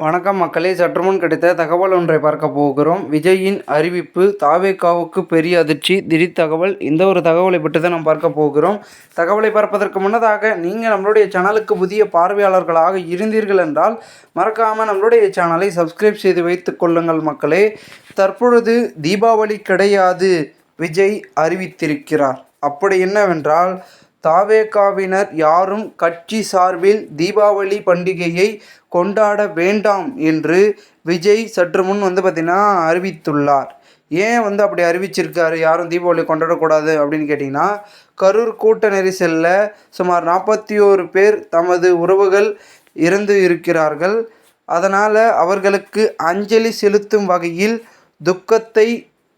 வணக்கம் மக்களே, சற்றுமுன் கிடைத்த தகவல் ஒன்றை பார்க்க போகிறோம். விஜயின் அறிவிப்பு தாவேகாவுக்கு பெரிய அதிர்ச்சி, திடீர் தகவல். இந்த ஒரு தகவலை பற்றி தான் நாம் பார்க்க போகிறோம். தகவலை பார்ப்பதற்கு முன்னதாக நீங்கள் நம்மளுடைய சேனலுக்கு புதிய பார்வையாளர்களாக இருந்தீர்கள் என்றால் மறக்காமல் நம்மளுடைய சேனலை சப்ஸ்கிரைப் செய்து வைத்துக் கொள்ளுங்கள் மக்களே. தற்பொழுது தீபாவளி கிடையாது, விஜய் அறிவித்திருக்கிறார். அப்படி என்னவென்றால், தாவேகாவினர் யாரும் கட்சி சார்பில் தீபாவளி பண்டிகையை கொண்டாட வேண்டாம் என்று விஜய் சற்று முன் பார்த்திங்கன்னா அறிவித்துள்ளார். ஏன் அப்படி அறிவிச்சிருக்காரு, யாரும் தீபாவளி கொண்டாடக்கூடாது அப்படின்னு கேட்டிங்கன்னா, கரூர் கூட்ட நெரிசலில் சுமார் 41 பேர் தமது உறவுகள் இறந்து இருக்கிறார்கள். அதனால் அவர்களுக்கு அஞ்சலி செலுத்தும் வகையில், துக்கத்தை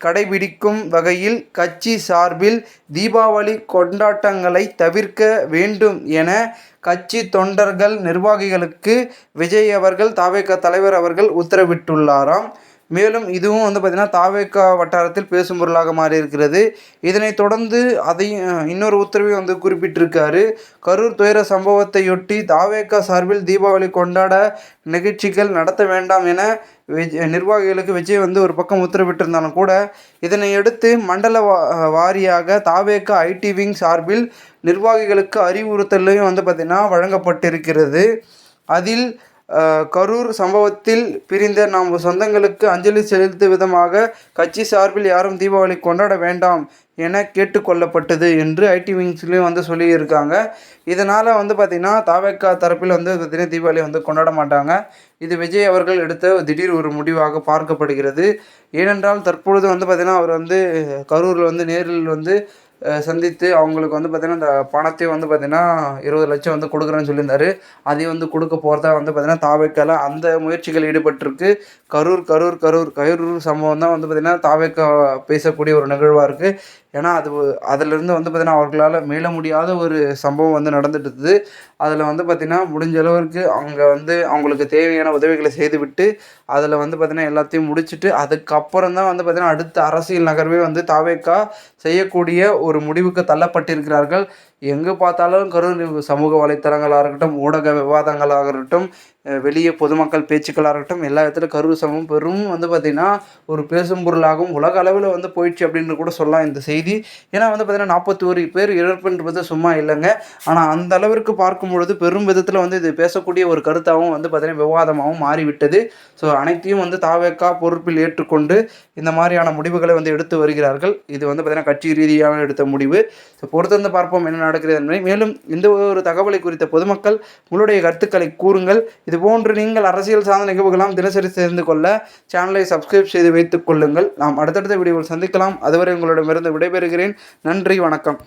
கடைபிடிக்கும் வகையில் கட்சி சார்பில் தீபாவளி கொண்டாட்டங்களை தவிர்க்க வேண்டும் என கட்சி தொண்டர்கள் நிர்வாகிகளுக்கு விஜய் அவர்கள், தாவேகா தலைவர் அவர்கள் உத்தரவிட்டுள்ளாராம். மேலும் இதுவும் பார்த்திங்கன்னா தாவேகா வட்டாரத்தில் பேசும் பொருளாக மாறியிருக்கிறது. இதனைத் தொடர்ந்து அதையும் இன்னொரு உத்தரவையும் குறிப்பிட்டிருக்காரு. கரூர் துயர சம்பவத்தையொட்டி தாவேகா சார்பில் தீபாவளி கொண்டாட நிகழ்ச்சிகள் நடத்த வேண்டாம் என நிர்வாகிகளுக்கு விஜய் ஒரு பக்கம் உத்தரவிட்டிருந்தாலும் கூட, இதனை அடுத்து மண்டல வாரியாக தாவேகா ஐடி விங் சார்பில் நிர்வாகிகளுக்கு அறிவுறுத்தலையும் பார்த்திங்கன்னா வழங்கப்பட்டிருக்கிறது. அதில் கரூர் சம்பவத்தில் பிரிந்த நம் சொந்தங்களுக்கு அஞ்சலி செலுத்தும் விதமாக கட்சி சார்பில் யாரும் தீபாவளி கொண்டாட வேண்டாம் என கேட்டுக்கொள்ளப்பட்டது என்று ஐடி விங்ஸ்லேயும் சொல்லியிருக்காங்க. இதனால் பார்த்திங்கன்னா தாவேகா தரப்பில் பார்த்திங்கன்னா தீபாவளி கொண்டாட மாட்டாங்க. இது விஜய் அவர்கள் எடுத்த திடீர் ஒரு முடிவாக பார்க்கப்படுகிறது. ஏனென்றால் தற்பொழுது பார்த்திங்கன்னா அவர் கரூரில் நேரில் சந்தித்து அவங்களுக்கு பார்த்திங்கன்னா இந்த பணத்தையும் பார்த்திங்கன்னா 20 லட்சம் கொடுக்குறேன்னு சொல்லியிருந்தார். அதையும் கொடுக்க போகிறதா பார்த்திங்கன்னா தாவேக்கால அந்த முயற்சிகள் ஈடுபட்டிருக்கு. கரூர் சம்பவம் தான் பார்த்திங்கன்னா தாவேக்கா பேசக்கூடிய ஒரு நிகழ்வாக இருக்குது. ஏன்னா அதிலிருந்து பார்த்திங்கன்னா அவர்களால் மீள முடியாத ஒரு சம்பவம் நடந்துட்டு. அதில் பார்த்திங்கன்னா முடிஞ்ச அளவுக்கு அவங்க அவங்களுக்கு தேவையான உதவிகளை செய்துவிட்டு அதில் பார்த்திங்கன்னா எல்லாத்தையும் முடிச்சுட்டு அதுக்கப்புறம் தான் பார்த்திங்கன்னா அடுத்த அரசியல் நகர்வே தாவேக்கா செய்யக்கூடிய ஒரு முடிவுக்கு தள்ளப்பட்டிருக்கிறார்கள். எங்கே பார்த்தாலும் கரூர் சமூக வலைத்தளங்களாக இருக்கட்டும், ஊடக விவாதங்களாக இருக்கட்டும், வெளியே பொதுமக்கள் பேச்சுக்களாக இருக்கட்டும், எல்லா இடத்துலையும் கரூர் சமூகம் பெரும் பார்த்திங்கன்னா ஒரு பேசும் பொருளாகவும் உலக அளவில் போயிடுச்சு அப்படின்னு கூட சொல்லலாம் இந்த செய்தி. ஏன்னா பார்த்திங்கன்னா 41 பேர் இறப்புன்றது சும்மா இல்லைங்க. ஆனால் அந்த அளவிற்கு பார்க்கும் பொழுது பெரும் விதத்தில் இது பேசக்கூடிய ஒரு கருத்தாகவும் பார்த்திங்கன்னா விவாதமாகவும் மாறிவிட்டது. ஸோ அனைத்தையும் தாவேகா பொறுப்பில் ஏற்றுக்கொண்டு இந்த மாதிரியான முடிவுகளை எடுத்து வருகிறார்கள். இது பார்த்திங்கன்னா கட்சி ரீதியாக எடுத்த முடிவு. ஸோ பொறுத்திருந்து பார்ப்போம் என்ன நடக்கிறது என்பதை. மேலும் இந்த ஒரு தகவலை குறித்த பொதுமக்கள் உங்களுடைய கருத்துக்களை கூறுங்கள். இதுபோன்று நீங்கள் அரசியல் சார்ந்த நிகழ்வுகளாம் தினசரி தெரிந்து கொள்ள சேனலை சப்ஸ்கிரைப் செய்து வைத்துக் கொள்ளுங்கள். நாம் அடுத்தடுத்த வீடியோவில் சந்திக்கலாம். அதுவரை உங்களிடமிருந்து விடைபெறுகிறேன். நன்றி, வணக்கம்.